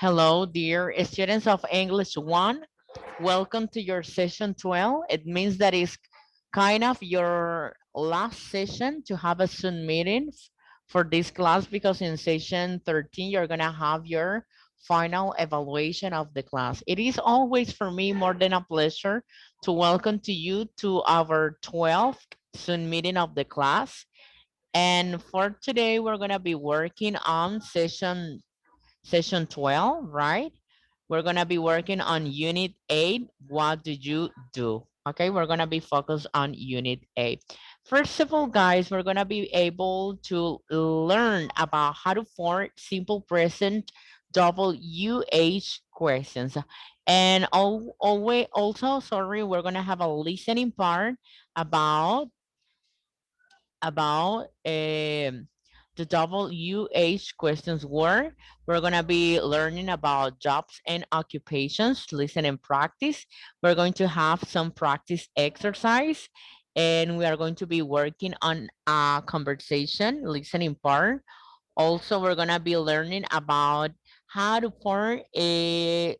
Hello, dear students of English 1. Welcome to your session 12. It means that it's kind of your last session to have a Zoom meeting for this class because in session 13, you're going to have your final evaluation of the class. It is always for me more than a pleasure to welcome to you to our 12th Zoom meeting of the class. And for today, we're going to be working on session 12, right? We're gonna be working on unit 8, what do you do? Okay, we're gonna be focused on unit 8. First of all, guys, we're gonna be able to learn about how to form simple present WH questions. And always also, sorry, we're gonna have a listening part about the WH questions word. We're going to be learning about jobs and occupations, listen and practice. We're going to have some practice exercise and we are going to be working on a conversation, listening part. Also, we're going to be learning about how to form a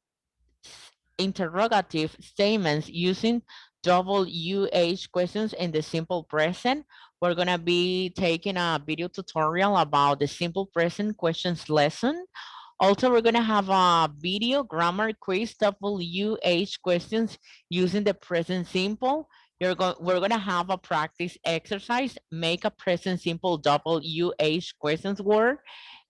interrogative statements using WH questions in the simple present. We're gonna be taking a video tutorial about the simple present questions lesson. Also, we're gonna have a video grammar quiz WH questions using the present simple. We're gonna have a practice exercise, make a present simple WH questions word,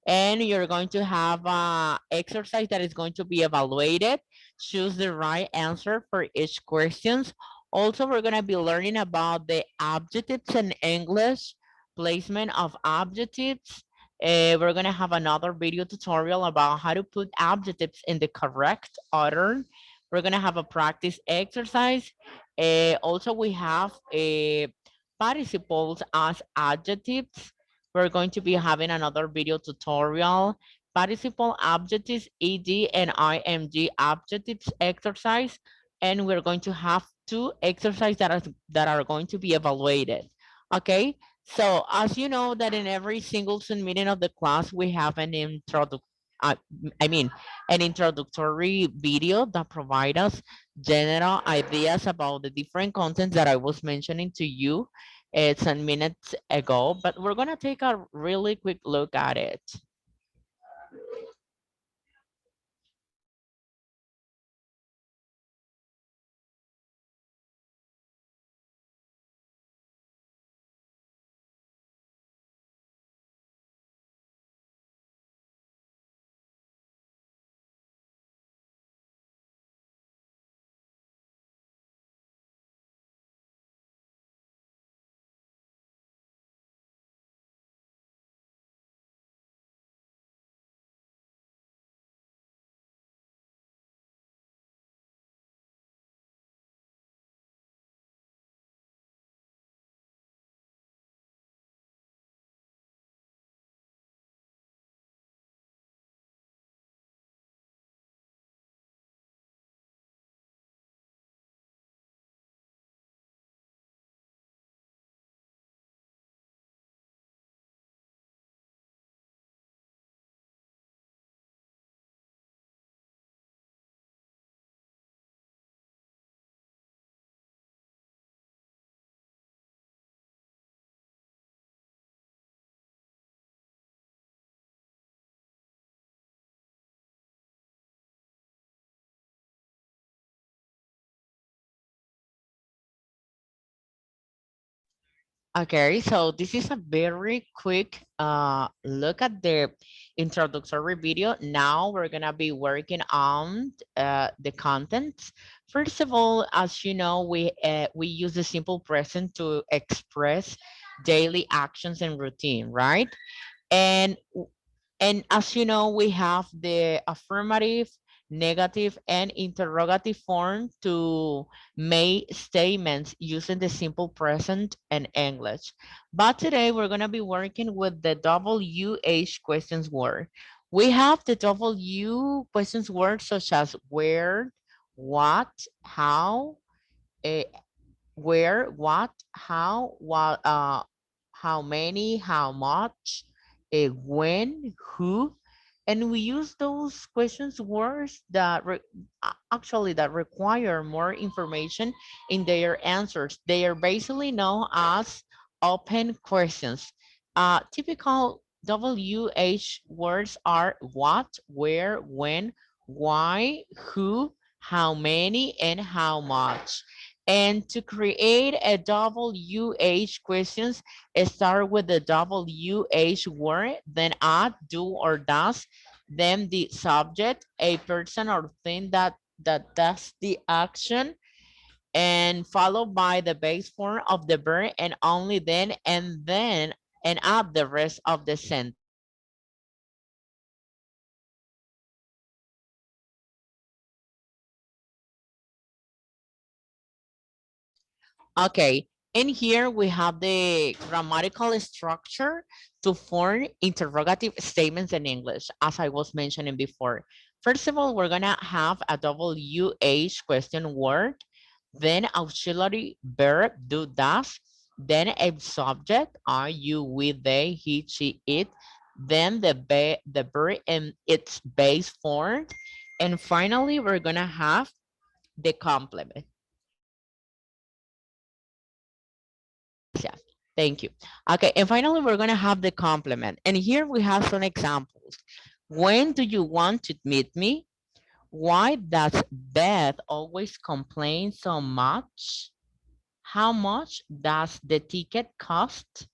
and you're going to have a exercise that is going to be evaluated. Choose the right answer for each questions. Also, we're going to be learning about the adjectives in English, placement of adjectives. We're going to have another video tutorial about how to put adjectives in the correct order. We're going to have a practice exercise. Also, we have participles as adjectives. We're going to be having another video tutorial, participle adjectives, ed and ing adjectives exercise, and we're going to have two exercises that are going to be evaluated. Okay, so as you know that in every single Zoom meeting of the class, we have uh, I mean, an introductory video that provide us general ideas about the different contents that I was mentioning to you 10 minutes ago, but we're gonna take a really quick look at it. Okay, so this is a very quick look at the introductory video. Now we're gonna be working on the contents. First of all, as you know, we use the simple present to express daily actions and routine, right? And and as you know, we have the affirmative, negative, and interrogative form to make statements using the simple present and English. But today we're going to be working with the WH questions word. We have the W questions words such as where, what, how, eh, where, what, how many, how much, when, who, And we use those questions words that actually that require more information in their answers. They are basically known as open questions. Typical WH words are what, where, when, why, who, how many, and how much. And to create a WH questions, start with the WH word, then add do or does, then the subject, a person or thing that does the action, and followed by the base form of the verb, and only then and add the rest of the sentence. Okay, and here we have the grammatical structure to form interrogative statements in English, as I was mentioning before. First of all, we're gonna have a WH question word, then auxiliary verb do does, then a subject are you, we, they, he, she, it, then the verb in its base form, and finally we're gonna have the complement. Yeah, thank you. Okay, and finally, we're gonna have the complement. And here we have some examples. When do you want to meet me? Why does Beth always complain so much? How much does the ticket cost?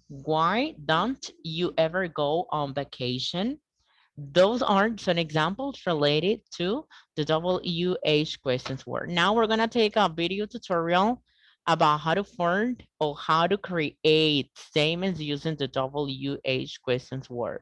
Why don't you ever go on vacation? Those are some examples related to the WH questions word. Now we're gonna take a video tutorial about how to form or how to create statements using the WH questions word.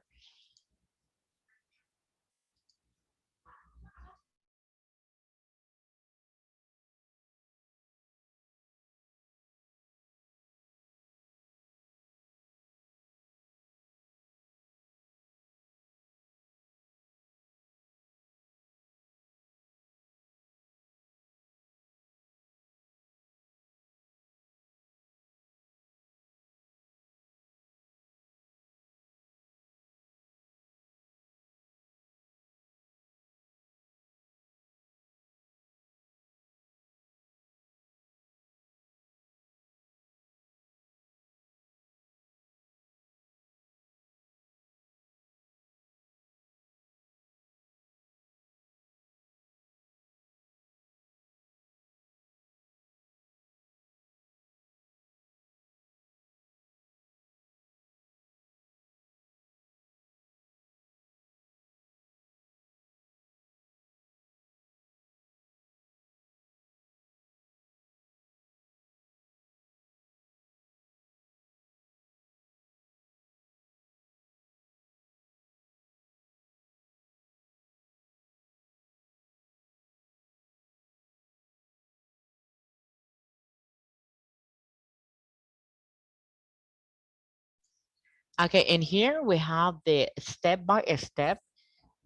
Okay, and here we have the step by step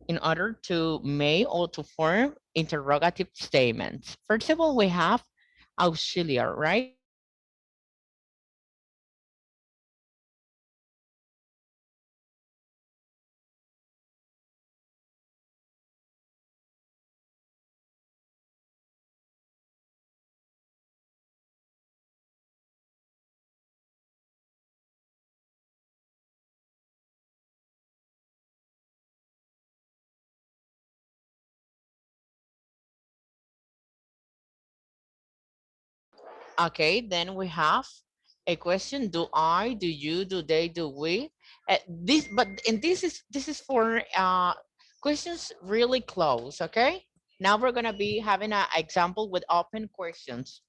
in order to make or to form interrogative statements. First of all, we have auxiliary, right? Okay, then we have a question: do I, do you, do they, do we? This is for questions really close. Okay, now we're gonna be having an example with open questions.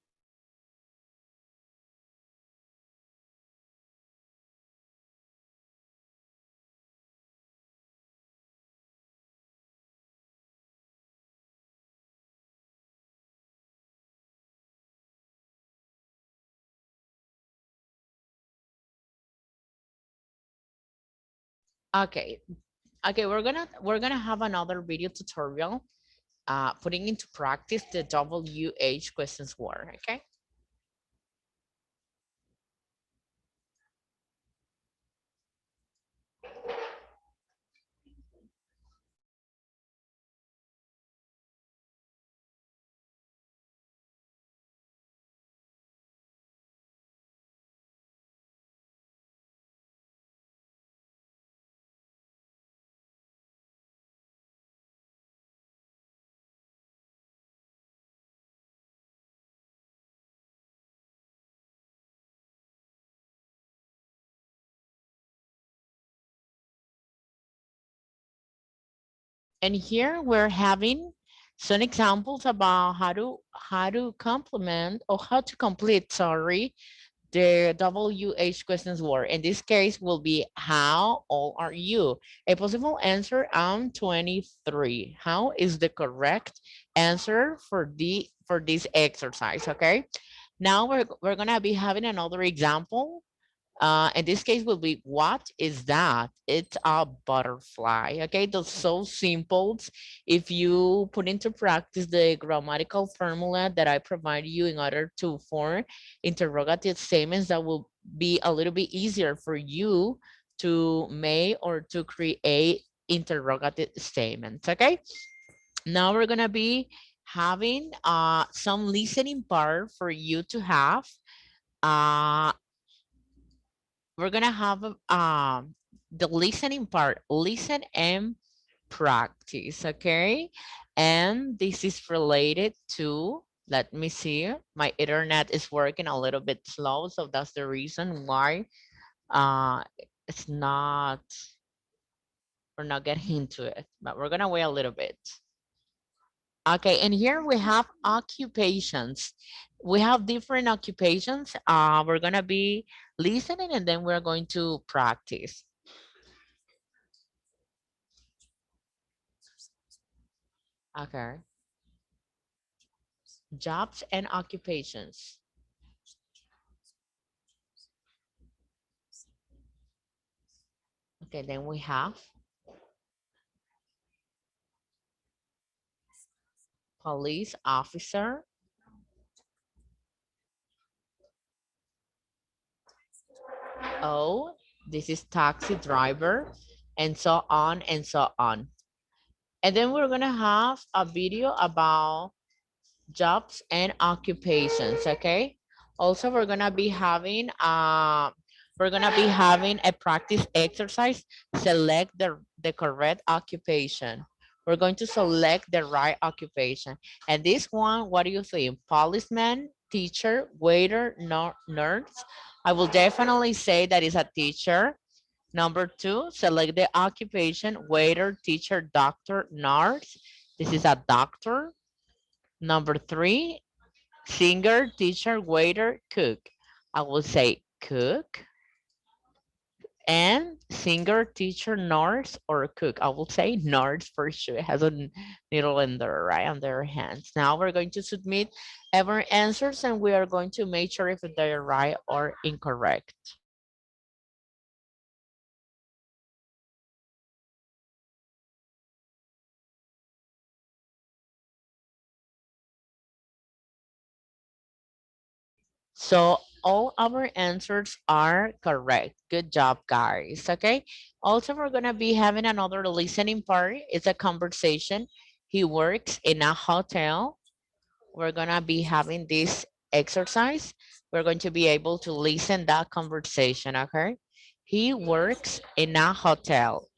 Okay, okay, we're gonna have another video tutorial putting into practice the WH questions word. Okay. And here we're having some examples about how to complement or how to complete, sorry, the WH questions word. In this case will be how old are you? A possible answer, I'm 23. How is the correct answer for this exercise, okay? Now we're gonna be having another example. In this case will be, what is that? It's a butterfly. Okay, those so simple. If you put into practice the grammatical formula that I provide you in order to form interrogative statements, that will be a little bit easier for you to make or to create interrogative statements. Okay, now we're gonna be having some listening part for you to have. Uh, we're gonna have the listening part, listen and practice, okay? And this is related to, let me see, my internet is working a little bit slow, so that's the reason why uh it's not, we're not getting into it, but we're gonna wait a little bit. Okay, and here we have occupations. We have different occupations. We're gonna be listening and then we're going to practice. Okay. Jobs and occupations. Okay, then we have police officer. Oh, this is taxi driver, and so on and so on. And then we're gonna have a video about jobs and occupations, okay? Also, we're gonna be having a practice exercise. Select the correct occupation. We're going to select the right occupation. And this one, what do you think? Policeman, teacher, waiter, nurse? I will definitely say that is a teacher. Number two, select the occupation, waiter, teacher, doctor, nurse. This is a doctor. Number three, singer, teacher, waiter, cook. I will say cook. And singer, teacher, nurse, or cook. I will say nurse for sure. It has a needle in there, right, on their hands. Now we're going to submit our answers and we are going to make sure if they are right or incorrect. So all our answers are correct. Good job, guys. Okay. Also, we're going to be having another listening part. It's a conversation. He works in a hotel. We're going to be having this exercise. We're going to be able to listen that conversation. Okay. He works in a hotel.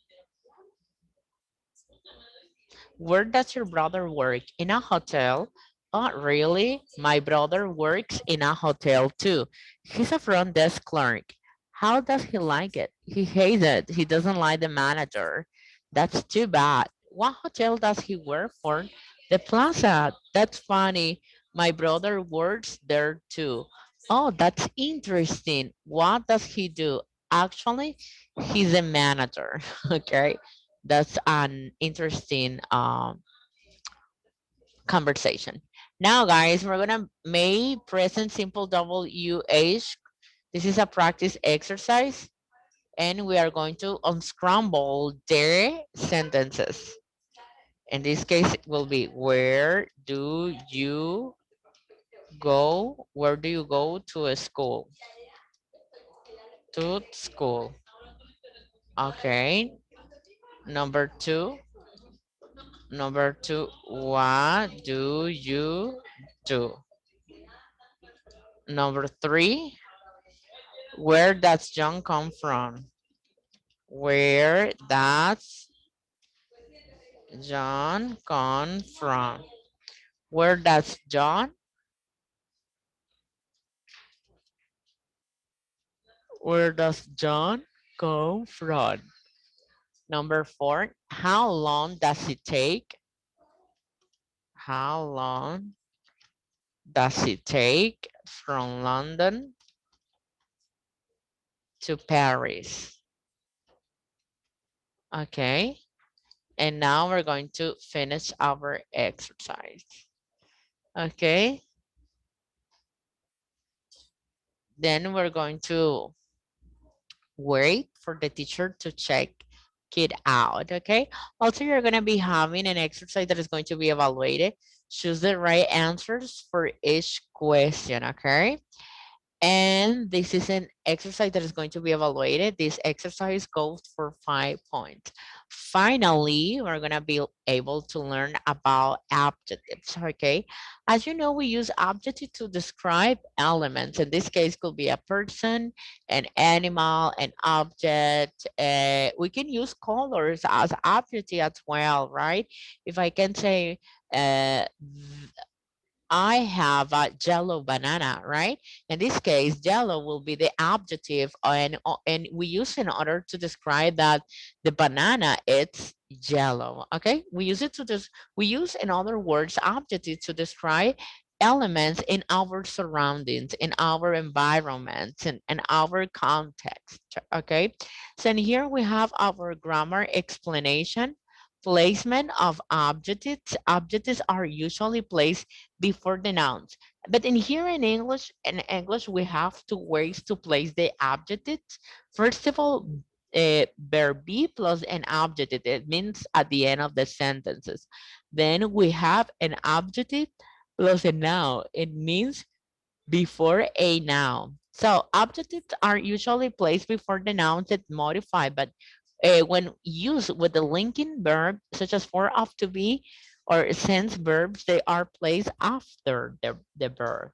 Where does your brother work? In a hotel? Oh, really? My brother works in a hotel too. He's a front desk clerk. How does he like it? He hates it. He doesn't like the manager. That's too bad. What hotel does he work for? The Plaza. That's funny. My brother works there too. Oh, that's interesting. What does he do? Actually, he's a manager. Okay. That's an interesting conversation. Now, guys, we're gonna make present simple WH. This is a practice exercise, and we are going to unscramble their sentences. In this case, it will be, where do you go? Where do you go to a school? To school. Okay. Number two. Number two, what do you do? Number three, where does John come from? Where does John come from? Where does John? Where does John come from? Number 4, how long does it take? How long does it take from London to Paris? Okay. And now we're going to finish our exercise. Okay. Then we're going to wait for the teacher to check it out. Okay. Also, you're going to be having an exercise that is going to be evaluated. Choose the right answers for each question. Okay. And this is an exercise that is going to be evaluated. This exercise goes for 5 points. Finally, we're going to be able to learn about adjectives, okay? As you know, we use adjective to describe elements. In this case, could be a person, an animal, an object. We can use colors as adjective as well, right? If I can say, uh, I have a yellow banana, right? In this case, yellow will be the adjective, and we use in order to describe that the banana it's yellow. Okay, we use it to we use in other words adjective to describe elements in our surroundings, in our environments, in our context. Okay, so in here we have our grammar explanation. Placement of adjectives. Adjectives are usually placed before the nouns. But in English, we have two ways to place the adjectives. First of all, verb be plus an adjective. It means at the end of the sentences. Then we have an adjective plus a noun. It means before a noun. So adjectives are usually placed before the nouns that modify, but when used with the linking verb, such as for, of, to be, or sense verbs, they are placed after the verb.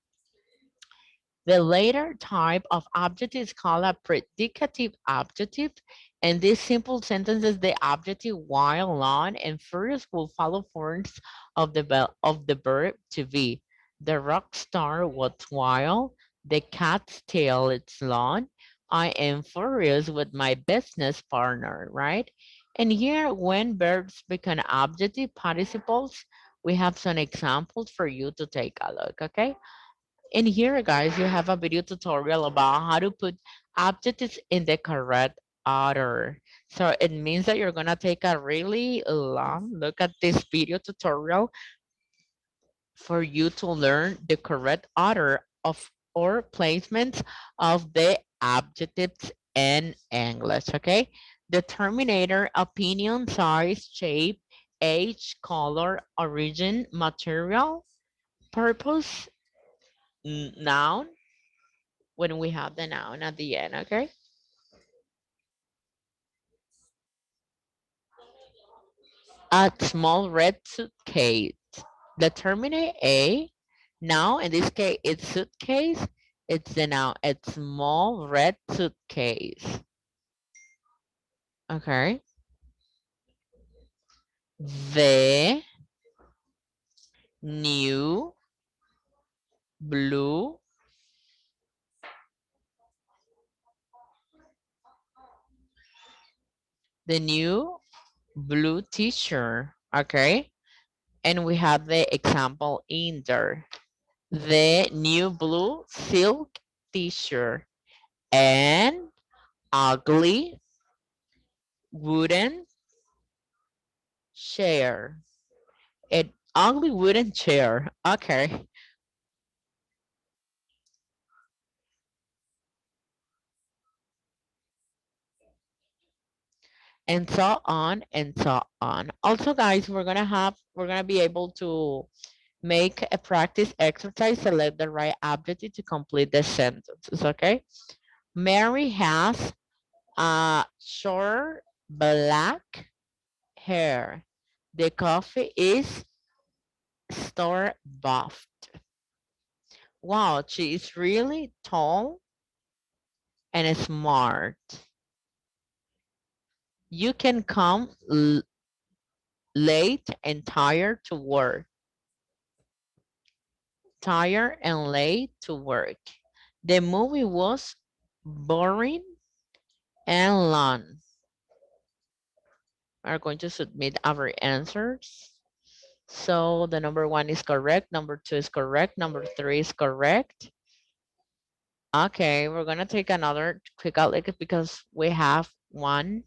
The later type of adjective is called a predicative adjective. And these simple sentences, the adjective while on and first will follow forms of the verb to be. The rock star was while, the cat's tail is long. I am furious with my business partner, right? And here, when verbs become adjective participles, we have some examples for you to take a look, okay? In here, guys, you have a video tutorial about how to put adjectives in the correct order. So it means that you're gonna take a really long look at this video tutorial for you to learn the correct order of or placements of the adjectives in English, okay? Determinator, opinion, size, shape, age, color, origin, material, purpose, noun, when we have the noun at the end, okay? A small red suitcase. Determine a noun. In this case, it's suitcase. It's the noun. A small red suitcase. Okay. The new blue, the new blue t-shirt. Okay. And we have the example in there. The new blue silk t-shirt and ugly wooden chair. An ugly wooden chair. Okay. And so on and so on. Also, guys, we're gonna be able to make a practice exercise, select the right adjective to complete the sentences. Okay. Mary has short black hair. The coffee is store bought. Wow, she is really tall and smart. You can come late and tired to work. Tired and late to work. The movie was boring and long. Are going to submit our answers. So the number 1 is correct, number 2 is correct, number 3 is correct. Okay, we're gonna take another quick look because we have one.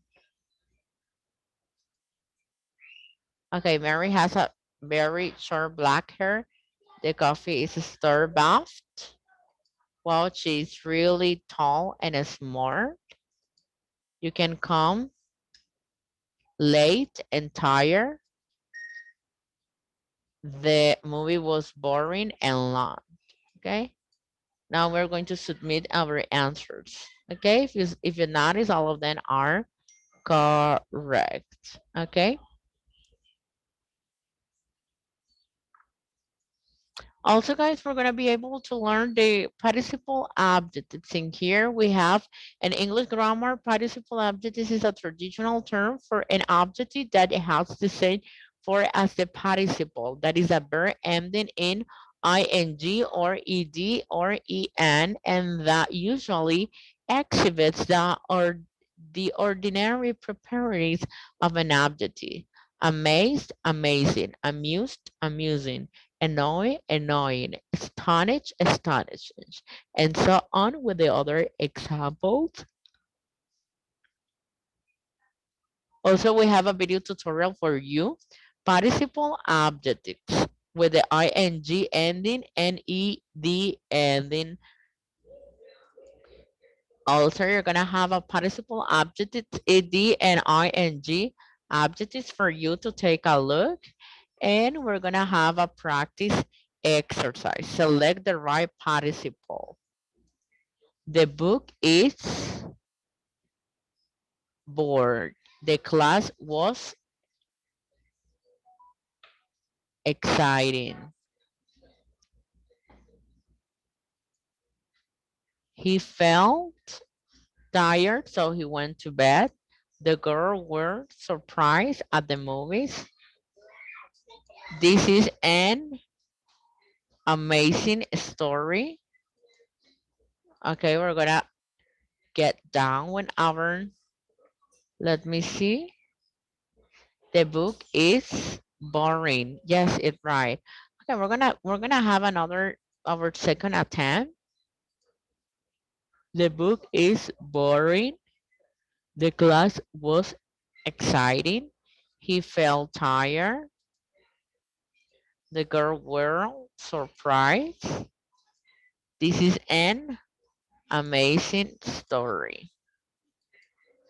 Okay, Mary has a very short black hair. The coffee is Starbucks. Wow, she's really tall and smart. You can come late and tired. The movie was boring and long. Okay. Now we're going to submit our answers. Okay. If you notice, all of them are correct. Okay. Also, guys, we're going to be able to learn the participle adjectives. In here, we have an English grammar. Participle adjectives is a traditional term for an adjective that it has the same for as the participle. That is a verb ending in ing or ed or en, and that usually exhibits the ordinary properties of an adjective. Amazed, amazing. Amused, amusing. Annoy, annoying, astonish, astonishing, and so on with the other examples. Also, we have a video tutorial for you. Participle adjectives with the ing ending and ed ending. Also, you're gonna have a participle adjective, ed and ing adjectives for you to take a look. And we're gonna have a practice exercise. Select the right participle. The book is bored. The class was exciting. He felt tired, so he went to bed. The girl were surprised at the movies. This is an amazing story. Okay, we're gonna get down with our, let me see. The book is boring. Yes, it's right. Okay, we're gonna have another our second attempt. The book is boring. The class was exciting. He felt tired. The girl were surprised. This is an amazing story.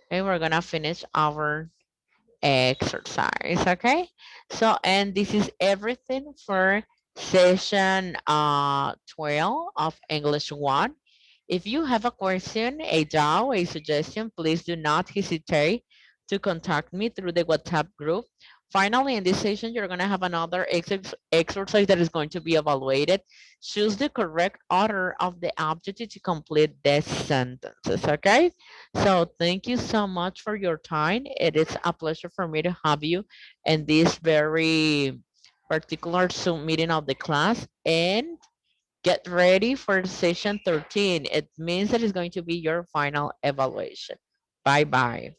Okay, we're gonna finish our exercise, okay? So, and this is everything for session 12 of English 1. If you have a question, a doubt, a suggestion, please do not hesitate to contact me through the WhatsApp group. Finally, in this session, you're going to have another exercise that is going to be evaluated. Choose the correct order of the adjective to complete the sentences, okay? So thank you so much for your time. It is a pleasure for me to have you in this very particular Zoom meeting of the class, and get ready for session 13. It means that it's going to be your final evaluation. Bye-bye.